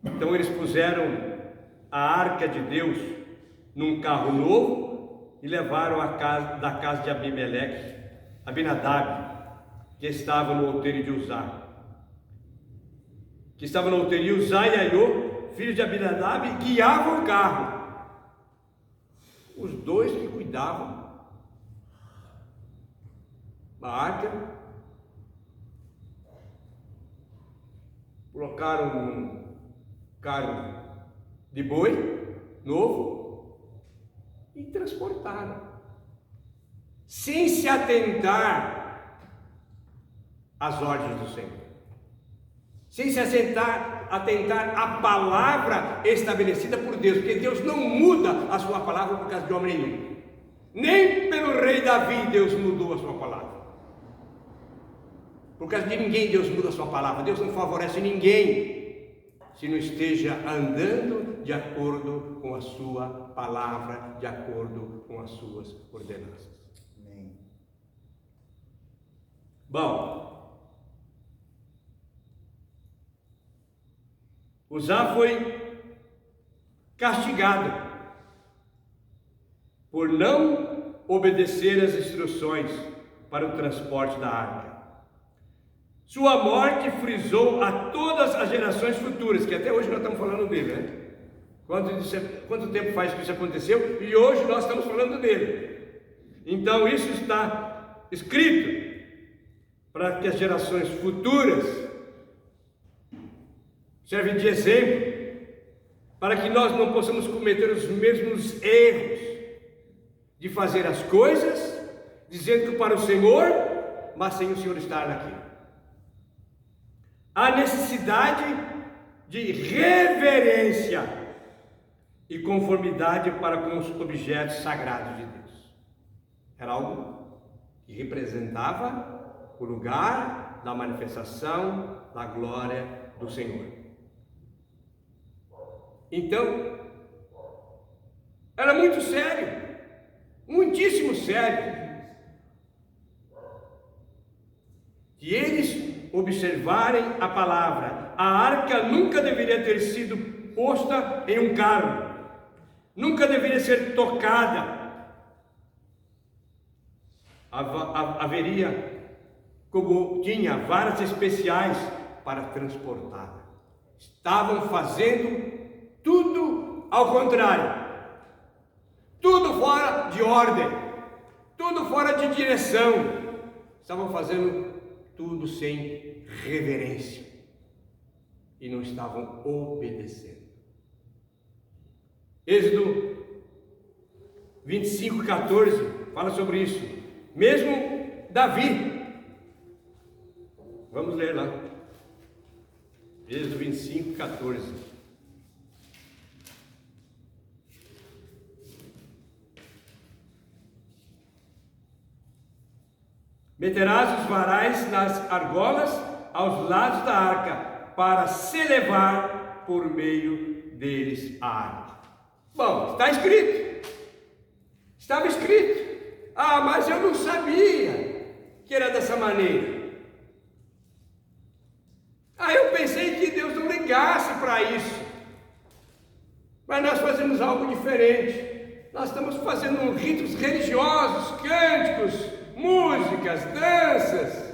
Então eles puseram a arca de Deus num carro novo e levaram da casa de Abinadab, que estava no outeiro de Uzá. E Aiô, filho de Abinadab, guiavam o carro. Os dois que cuidavam da arca, colocaram um carro de boi novo e transportaram, sem se atentar às ordens do Senhor, sem se atentar à palavra estabelecida por Deus, porque Deus não muda a sua palavra por causa de homem nenhum. Nem pelo rei Davi Deus mudou a sua palavra. Por causa de ninguém Deus muda a sua palavra. Deus não favorece ninguém se não esteja andando de acordo com a sua palavra, de acordo com as suas ordenanças. Amém. Bom, Uzá foi castigado por não obedecer às instruções para o transporte da arca. Sua morte frisou a todas as gerações futuras, que até hoje nós estamos falando dele, né? Quanto tempo faz que isso aconteceu? E hoje nós estamos falando dele. Então isso está escrito para que as gerações futuras servem de exemplo, para que nós não possamos cometer os mesmos erros de fazer as coisas dizendo que para o Senhor, mas sem o Senhor estar naquilo. A necessidade de reverência e conformidade para com os objetos sagrados de Deus. Era algo que representava o lugar da manifestação da glória do Senhor. Então, era muito sério, muitíssimo sério, que eles observarem a palavra. A arca nunca deveria ter sido posta em um carro, nunca deveria ser tocada. Haveria, como tinha, varas especiais para transportá-la. Estavam fazendo tudo ao contrário, tudo fora de ordem, tudo fora de direção. Estavam fazendo tudo sem reverência e não estavam obedecendo. Êxodo 25:14 fala sobre isso. Mesmo Davi, vamos ler lá, Êxodo 25:14. Meterás os varais nas argolas aos lados da arca, para se levar por meio deles a arca. Bom, está escrito. Estava escrito. Ah, mas eu não sabia que era dessa maneira. Ah, eu pensei que Deus não ligasse para isso. Mas nós fazemos algo diferente. Nós estamos fazendo ritos religiosos, cânticos, músicas, danças,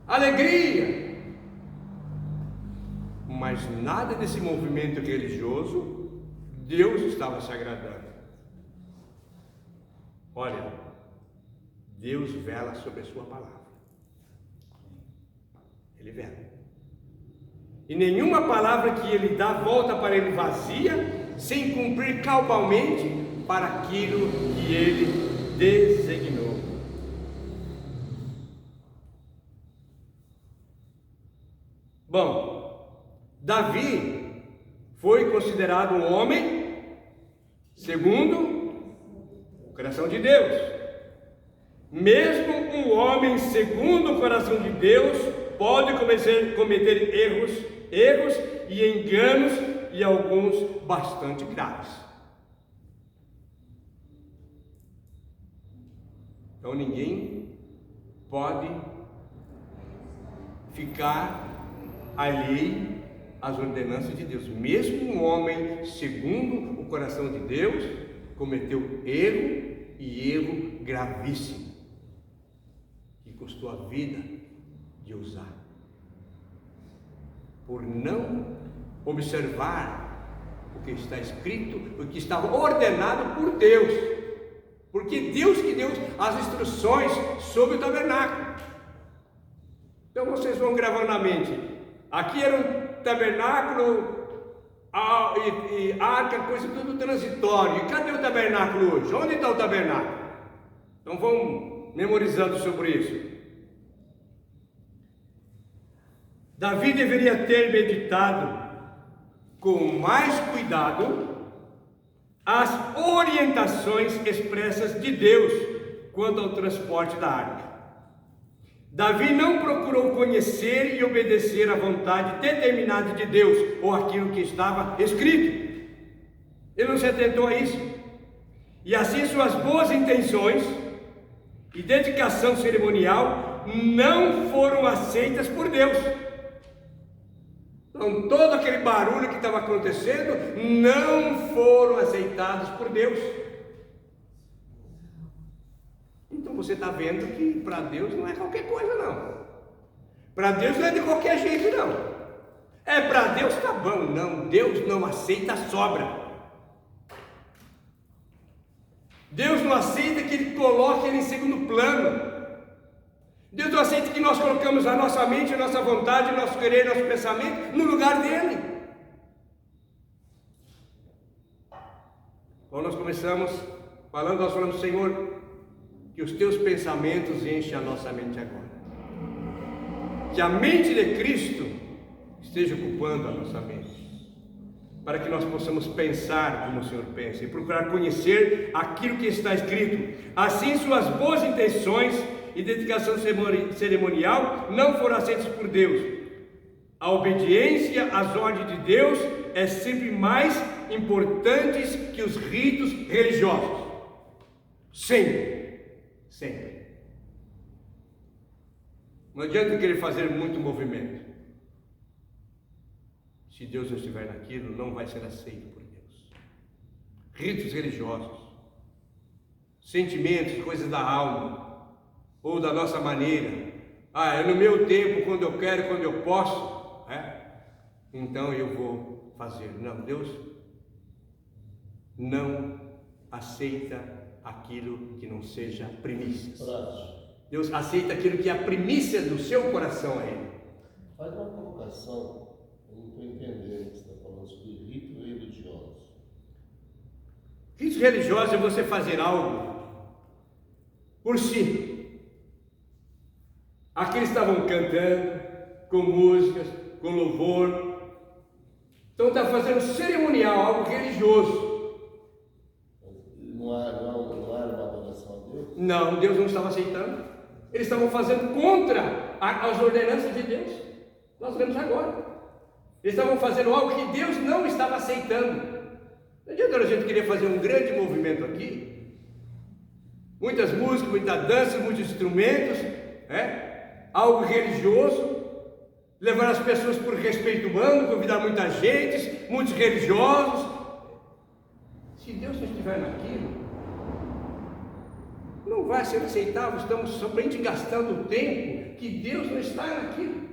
alegria, mas nada desse movimento religioso Deus estava se agradando. Olha, Deus vela sobre a sua palavra, Ele vela, e nenhuma palavra que Ele dá volta para Ele vazia, sem cumprir cabalmente para aquilo que Ele designou. Bom, Davi foi considerado um homem segundo o coração de Deus. Mesmo um homem segundo o coração de Deus pode cometer erros e enganos, e alguns bastante graves. Então ninguém pode ficar alheio as ordenanças de Deus. Mesmo um homem segundo o coração de Deus cometeu erro, e erro gravíssimo, que custou a vida de usar, por não observar o que está escrito, o que estava ordenado por Deus, porque Deus que deu as instruções sobre o tabernáculo. Então vocês vão gravando na mente, aqui era um tabernáculo e arca, coisa tudo transitório. E cadê o tabernáculo hoje? Onde está o tabernáculo? Então vão memorizando sobre isso. Davi deveria ter meditado com mais cuidado as orientações expressas de Deus quanto ao transporte da arca. Davi não procurou conhecer e obedecer à vontade determinada de Deus, ou aquilo que estava escrito. Ele não se atentou a isso. E assim suas boas intenções e dedicação cerimonial não foram aceitas por Deus. Então todo aquele barulho que estava acontecendo não foram aceitados por Deus. Então você está vendo que para Deus não é qualquer coisa não. Para Deus não é de qualquer jeito não. Para Deus tá bom. Não, Deus não aceita a sobra. Deus não aceita que Ele coloque Ele em segundo plano. Deus não aceita que nós colocamos a nossa mente, a nossa vontade, o nosso querer, o nosso pensamento no lugar dEle. Quando nós começamos falando, nós falamos, Senhor, que os teus pensamentos enchem a nossa mente agora. Que a mente de Cristo esteja ocupando a nossa mente, para que nós possamos pensar como o Senhor pensa e procurar conhecer aquilo que está escrito. Assim suas boas intenções e dedicação cerimonial não foram aceitas por Deus. A obediência às ordens de Deus é sempre mais importante que os ritos religiosos. Sempre. Não adianta querer fazer muito movimento. Se Deus não estiver naquilo, não vai ser aceito por Deus. Ritos religiosos, sentimentos, coisas da alma, ou da nossa maneira. É no meu tempo, quando eu quero, quando eu posso, então eu vou fazer. Não, Deus não aceita aquilo que não seja primícia. Deus aceita aquilo que é a primícia do seu coração a Ele. Faz uma colocação, eu não estou entendendo o que você está falando sobre ritos religiosos. Ritos religiosos é você fazer algo por si. Aqui eles estavam cantando, com músicas, com louvor. Então está fazendo cerimonial, algo religioso. Não era uma adoração a Deus? Não, Deus não estava aceitando. Eles estavam fazendo contra as ordenanças de Deus. Nós vemos agora. Eles estavam fazendo algo que Deus não estava aceitando. Não adianta a gente querer fazer um grande movimento aqui. Muitas músicas, muita dança, muitos instrumentos, algo religioso. Levar as pessoas por respeito humano, convidar muita gente, muitos religiosos. Se Deus não estiver naquilo, não vai ser aceitável. Estamos somente gastando tempo que Deus não está naquilo.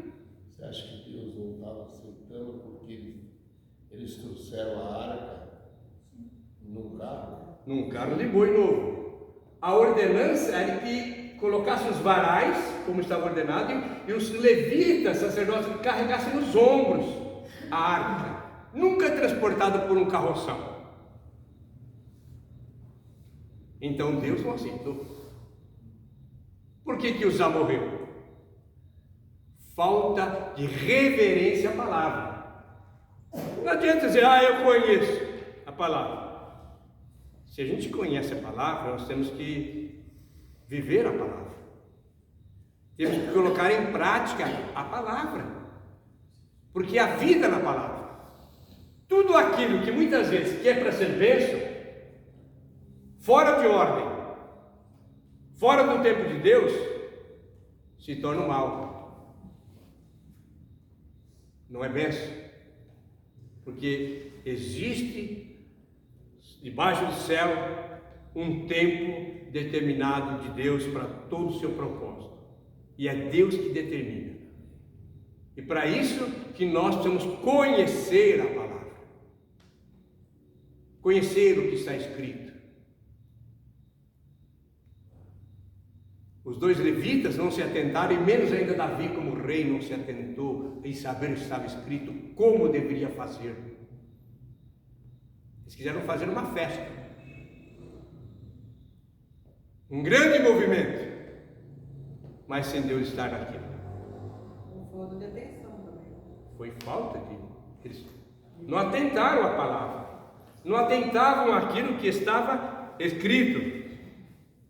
Você acha que Deus não estava aceitando porque eles trouxeram a arca num carro? Num carro de boi novo. A ordenança era que colocasse os varais, como estava ordenado, e os levitas, sacerdotes, carregassem nos ombros a arca. Nunca transportada por um carroção. Então Deus não aceitou. Por que Uzá morreu? Falta de reverência à palavra. Não adianta dizer, eu conheço a palavra. Se a gente conhece a palavra, nós temos que viver a palavra. Temos que colocar em prática a palavra. Porque há vida na palavra. Tudo aquilo que muitas vezes quer para ser bênção, fora de ordem, fora do tempo de Deus, se torna um mal. Não é bênção. Porque existe, debaixo do céu, um tempo determinado de Deus para todo o seu propósito. E é Deus que determina. E para isso que nós precisamos conhecer a palavra. Conhecer o que está escrito. Os dois levitas não se atentaram, e menos ainda Davi, como rei, não se atentou em saber o que estava escrito, como deveria fazer. Eles quiseram fazer uma festa. Um grande movimento. Mas sem Deus estar naquilo. Falta de atenção também. Foi falta de... Eles não atentaram à palavra. Não atentavam àquilo que estava escrito.